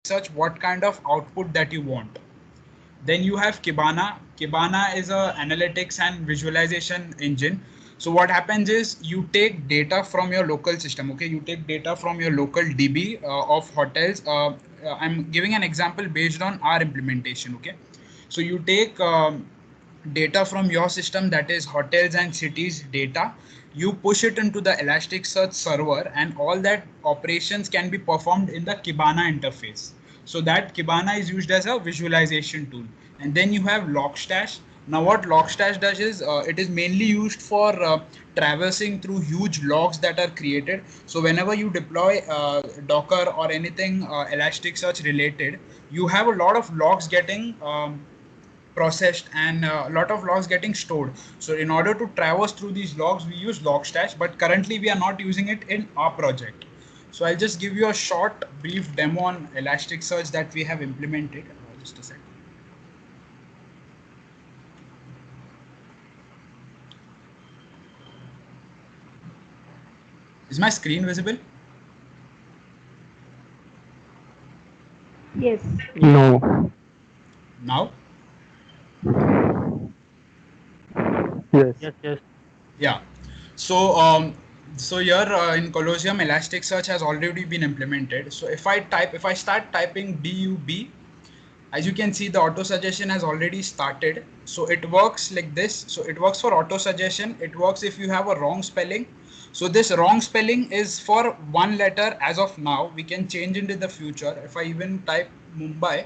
search what kind of output that you want. Then you have Kibana. Kibana is a analytics and visualization engine. So what happens is you take data from your local system. Okay, you take data from your local DB of hotels. I'm giving an example based on our implementation. Okay, so you take data from your system, that is hotels and cities data. You push it into the Elasticsearch server, and all that operations can be performed in the Kibana interface. So that Kibana is used as a visualization tool. And then you have Logstash. Now what Logstash does is it is mainly used for traversing through huge logs that are created. So whenever you deploy Docker or anything Elasticsearch related, you have a lot of logs getting processed and a lot of logs getting stored. So in order to traverse through these logs, we use Logstash, but currently we are not using it in our project. So I'll just give you a short brief demo on Elasticsearch that we have implemented. Just a sec. Is my screen visible Yes. No. now? Yes. Yes, yes. Yeah. So so here in Colosseum, Elasticsearch has already been implemented. So if I start typing DUB, as you can see, the auto suggestion has already started. So it works like this. So it works for auto suggestion. It works if you have a wrong spelling. So this wrong spelling is for one letter as of now. We can change it in the future. If I even type Mumbai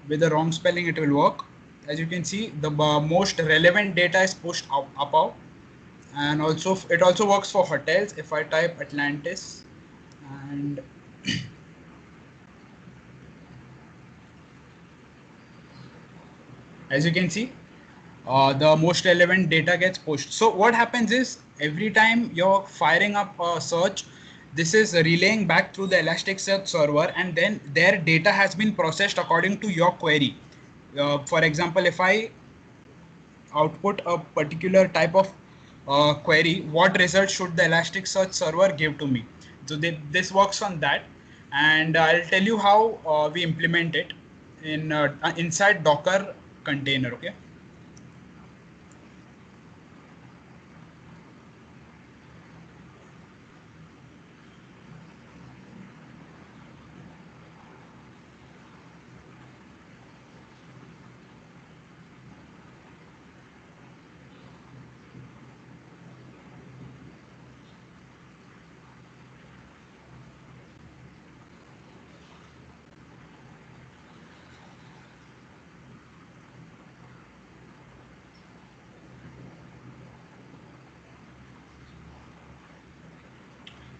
with the wrong spelling, it will work. As you can see, the most relevant data is pushed up above. And also it also works for hotels. If I type Atlantis, and as you can see, the most relevant data gets pushed. So what happens is every time you're firing up a search, this is relaying back through the Elasticsearch server, and then their data has been processed according to your query. For example, if I output a particular type of query, what result should the Elasticsearch server give to me? So this works on that, and I'll tell you how we implement it in inside Docker container. Okay.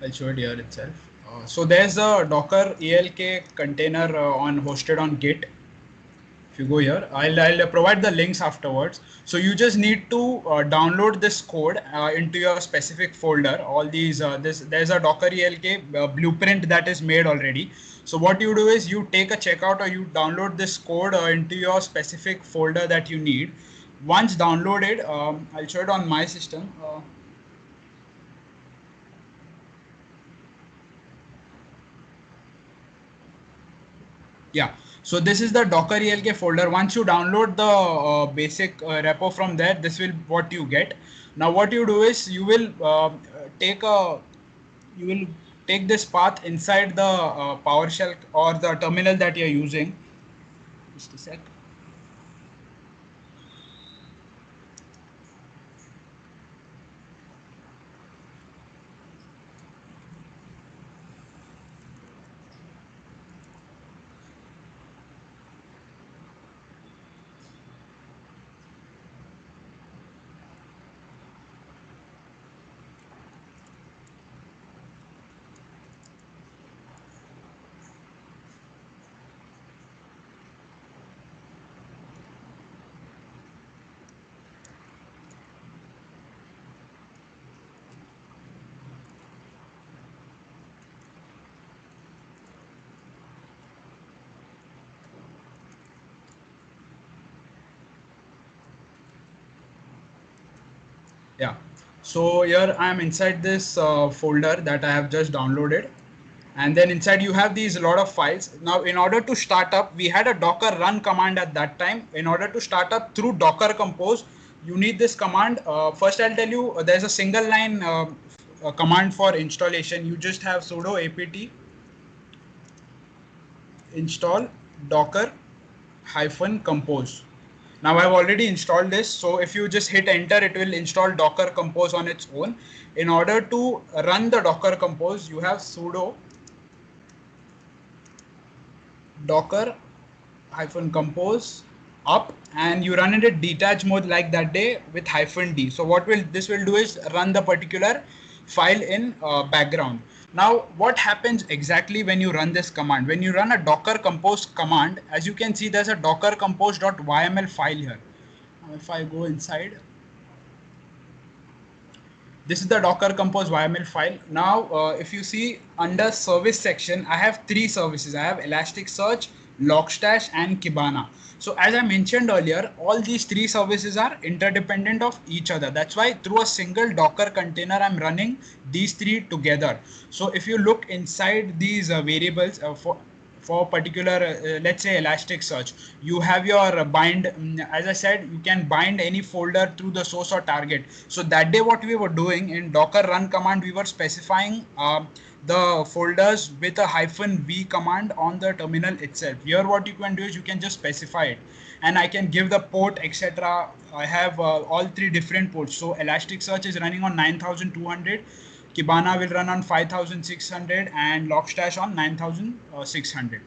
I'll show it here itself. So there's a Docker ELK container on hosted on Git. If you go here, I'll provide the links afterwards. So you just need to download this code into your specific folder. All these there's a Docker ELK blueprint that is made already. So what you do is you take a checkout or you download this code into your specific folder that you need. Once downloaded, I'll show it on my system. Yeah, so this is the Docker ELK folder. Once you download the basic repo from there, this will what you get. Now what you do is take a you will take this path inside the PowerShell or the terminal that you're using. Just a sec. Yeah. So here I am inside this folder that I have just downloaded. And then inside you have these lot of files. Now, in order to start up, we had a Docker run command at that time. In order to start up through Docker Compose, you need this command. First, I'll tell you there's a single line command for installation. You just have sudo apt install docker -compose. Now I've already installed this, so if you just hit enter, it will install Docker Compose on its own. In order to run the Docker Compose, you have sudo docker -compose up, and you run it at detach mode like that day with -d. So what will this will do is run the particular file in background. Now, what happens exactly when you run this command? When you run a docker compose command, as you can see, there's a docker compose.yml file here. Now, if I go inside, this is the docker compose YML file. Now, if you see under service section, I have three services. I have Elasticsearch, Logstash, and Kibana. So as I mentioned earlier, all these three services are interdependent of each other. That's why through a single Docker container, I'm running these three together. So if you look inside these variables for particular, let's say Elasticsearch, you have your bind. As I said, you can bind any folder through the source or target. So that day, what we were doing in Docker run command, we were specifying the folders with a -v command on the terminal itself. Here, what you can do is you can just specify it, and I can give the port, etc. I have all three different ports. So Elasticsearch is running on 9200. Kibana will run on 5600 and Logstash on 9600.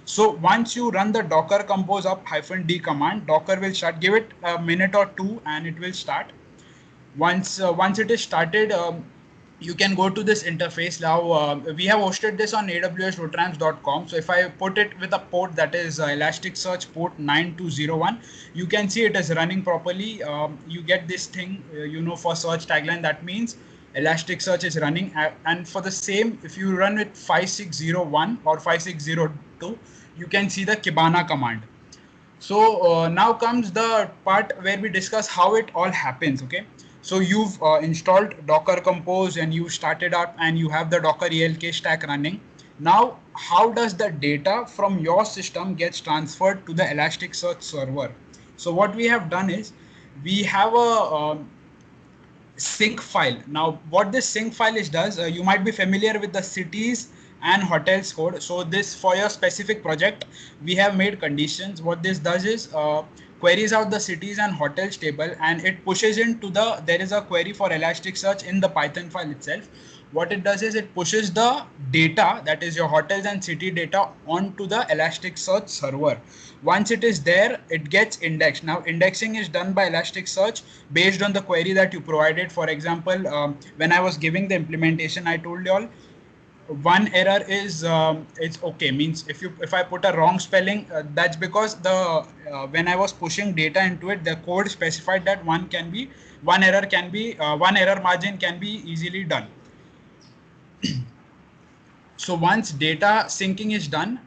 So once you run the docker compose up -d command, Docker will start. Give it a minute or two and it will start. Once it is started, you can go to this interface. Now we have hosted this on awsrotrans.com. So if I put it with a port that is Elasticsearch port 9201, you can see it is running properly. You get this thing, for search tagline. That means Elasticsearch is running, and for the same, if you run with 5601 or 5602, you can see the Kibana command. So now comes the part where we discuss how it all happens. Okay, so you've installed Docker Compose and you started up and you have the Docker ELK stack running. Now, how does the data from your system gets transferred to the Elasticsearch server? So what we have done is we have a sync file. Now, what this sync file does, you might be familiar with the cities and hotels code. So this, for your specific project, we have made conditions. What this does is queries out the cities and hotels table, and it pushes into there is a query for Elasticsearch in the Python file itself. What it does is it pushes the data, that is your hotels and city data, onto the Elasticsearch server. Once it is there, it gets indexed. Now, indexing is done by Elasticsearch based on the query that you provided. For example, when I was giving the implementation, I told you all one error is it's okay, means if I put a wrong spelling, that's because the when I was pushing data into it, the code specified that one error margin can be easily done. So once data syncing is done,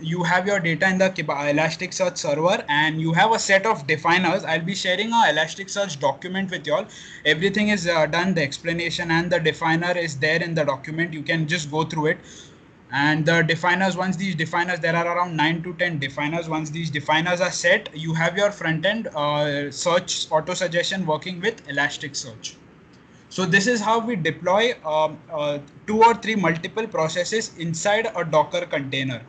you have your data in the Elasticsearch server, and you have a set of definers. I'll be sharing a Elasticsearch document with you all. Everything is done, the explanation and the definer is there in the document. You can just go through it. And the definers, once these definers, there are around 9 to 10 definers. Once these definers are set, you have your front end search auto suggestion working with Elasticsearch. So this is how we deploy 2 or 3 multiple processes inside a Docker container.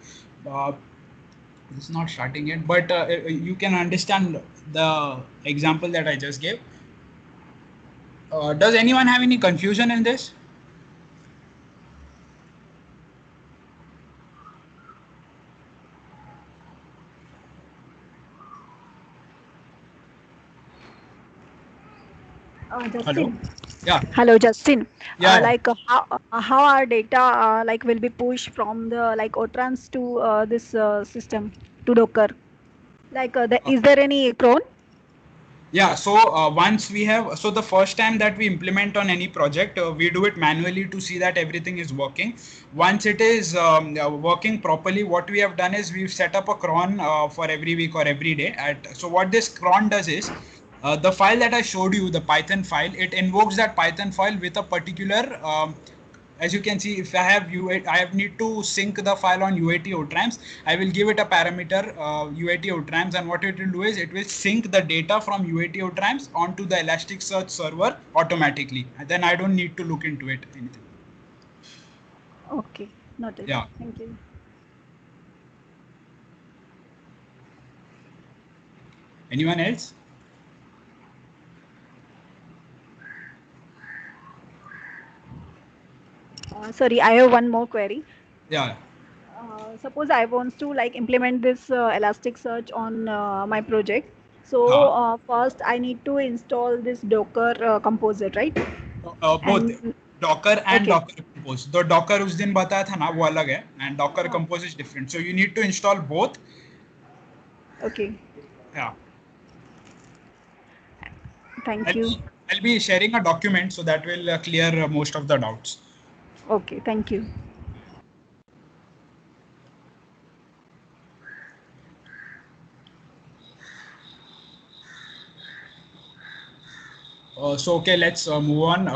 It's not starting yet, but you can understand the example that I just gave. Does anyone have any confusion in this? Justin. Hello. Yeah. Hello, Justin. Yeah. Like how our data like will be pushed from the like OTrans to this system to Docker? Like, is there any cron? Yeah, so once we have, so the first time that we implement on any project, we do it manually to see that everything is working. Once it is working properly, what we have done is we've set up a cron for every week or every day. So what this cron does is, the file that I showed you, the Python file, it invokes that Python file with a particular as you can see, if I have UAT, I have need to sync the file on UAT OTRAMS. I will give it a parameter UAT OTRAMS, and what it will do is it will sync the data from UAT OTRAMS onto the Elasticsearch server automatically. And then I don't need to look into it anything. Okay, noted. Yeah. Thank you. Anyone else? Sorry, I have one more query. Yeah. Suppose I want to like implement this Elasticsearch on my project. So first I need to install this Docker Composer, right? Both And Docker and okay, Docker Compose. तो Docker उस दिन बताया था ना वो अलग है, and Docker हाँ, Compose is different. So you need to install both. okay. Yeah. Thank you. I'll be sharing a document so that will clear most of the doubts. Okay, thank you. So okay, let's move on.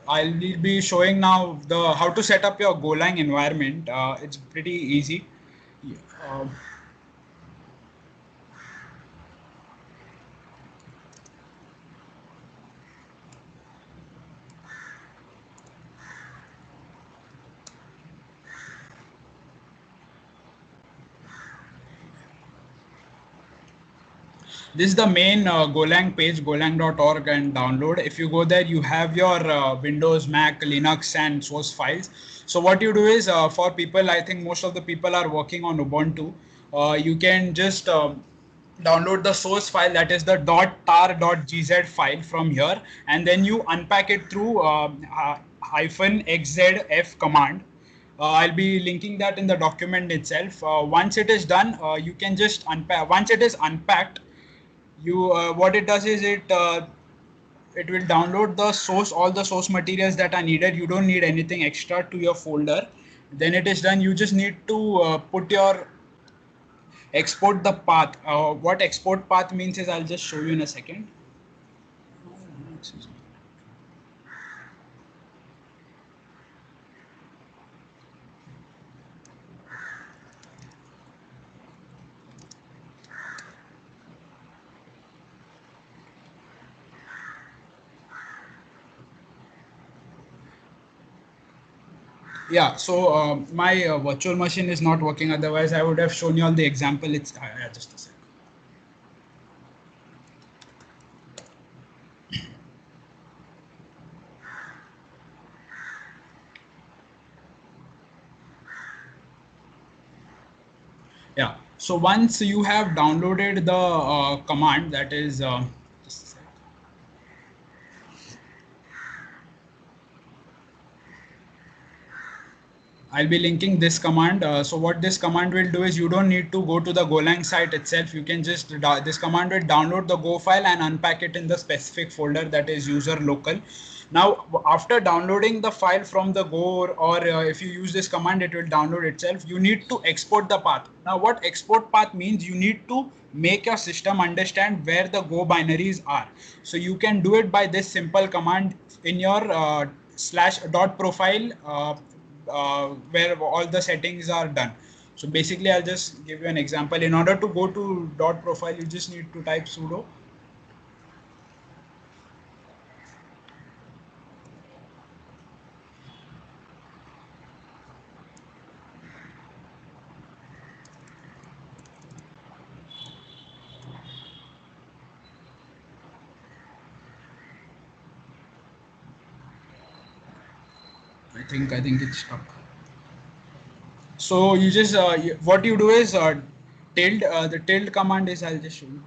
I'll be showing now the how to set up your Golang environment. It's pretty easy. Uh, This is the main Golang page, golang.org, and download. If you go there, you have your Windows, Mac, Linux, and source files. So what you do is for people, I think most of the people are working on Ubuntu. You can just download the source file, that is the .tar.gz file from here, and then you unpack it through -xzf command. I'll be linking that in the document itself. Once it is done, you can just unpack. Once it is unpacked, you what it does is it will download the source, all the source materials that are needed. You don't need anything extra to your folder. Then it is done. You just need to put your export the path. What export path means is I'll just show you in a second. Yeah, so my virtual machine is not working. Otherwise, I would have shown you all the example. It's just a second. Yeah. So once you have downloaded the command, that is just a sec. I'll be linking this command. So what this command will do is you don't need to go to the Golang site itself. You can just, this command will download the Go file and unpack it in the specific folder, that is user local. Now, after downloading the file from the Go, or if you use this command, it will download itself. You need to export the path. Now, what export path means, you need to make your system understand where the Go binaries are. So you can do it by this simple command in your /.profile where all the settings are done. So basically, I'll just give you an example. In order to go to .profile, you just need to type sudo. I think it's stuck. So you just what you do is the tilde command is, I'll just show you.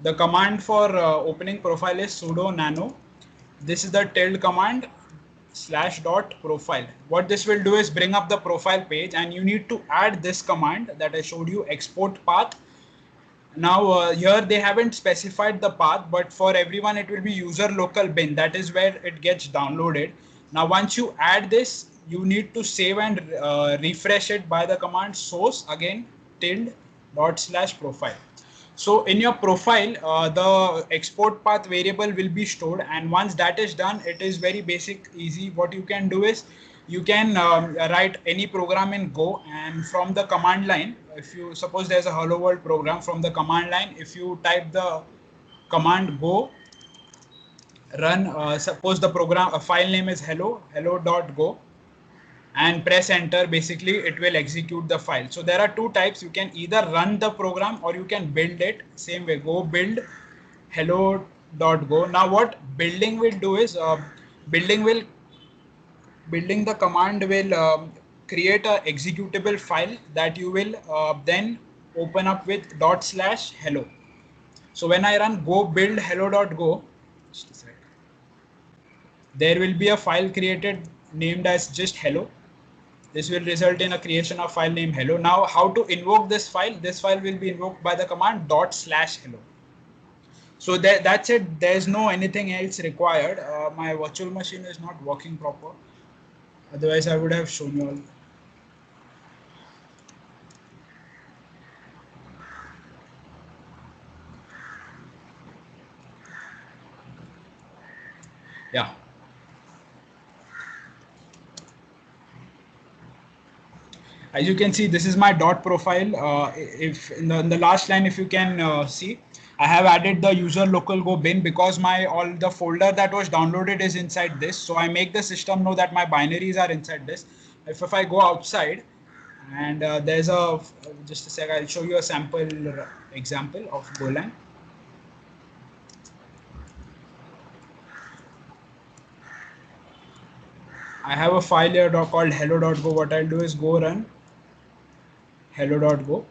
The command for opening profile is sudo nano. This is the tilde command /.profile. What this will do is bring up the profile page, and you need to add this command that I showed you, export path. Now here they haven't specified the path, but for everyone it will be user local bin. That is where it gets downloaded. Now once you add this, you need to save and refresh it by the command source again tilde ./profile. So in your profile, the export path variable will be stored, and once that is done, it is very basic, easy. What you can do is you can write any program in Go, and from the command line, if you suppose there's a hello world program, from the command line, if you type the command Go run, suppose the program file name is hello.go, and press enter, basically it will execute the file. So there are two types. You can either run the program or you can build it. Same way, go build hello.go. Now what building will do is building the command will create a executable file that you will then open up with /hello. So when I run go build hello.go, just a sec, there will be a file created named as just hello. This will result in a creation of file name hello. Now how to invoke this file? This file will be invoked by the command /hello. So that's it. There's no anything else required. My virtual machine is not working proper. Otherwise I would have shown you all. Yeah. As you can see, this is my dot profile. If in the last line, if you can see, I have added the user local go bin because my all the folder that was downloaded is inside this. So I make the system know that my binaries are inside this. If I go outside, and there's a just a sec, I'll show you a sample example of Golang. I have a file here called hello.go. What I'll do is go run hello.go,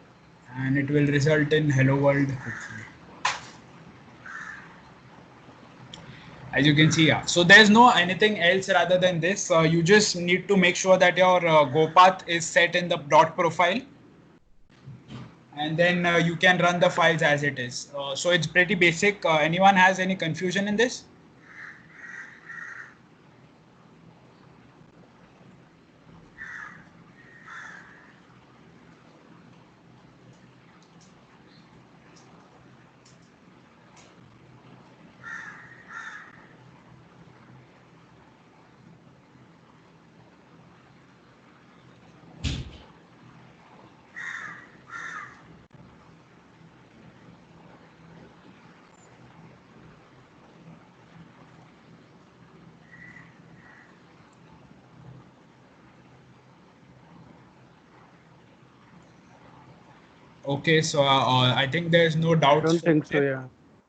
and it will result in hello world, hopefully. As you can see, yeah. So there's no anything else rather than this. You just need to make sure that your go path is set in the dot profile, and then you can run the files as it is. So it's pretty basic. Anyone has any confusion in this? Okay, so I think there's no I doubts. don't think so, today. yeah.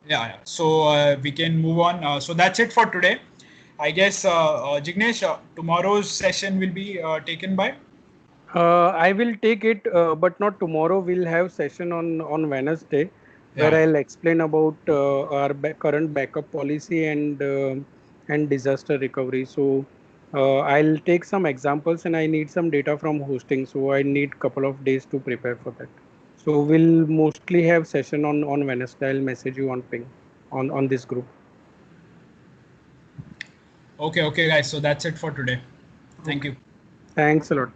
Yeah. So we can move on. So that's it for today. I guess Jignesh, tomorrow's session will be taken by. I will take it, but not tomorrow. We'll have session on Wednesday, where Yeah. I'll explain about our current backup policy and disaster recovery. So I'll take some examples, and I need some data from hosting. So I need couple of days to prepare for that. So we'll mostly have session on Wednesday. I'll message you on ping on this group. Okay, guys. So that's it for today. Thank you. Thanks a lot.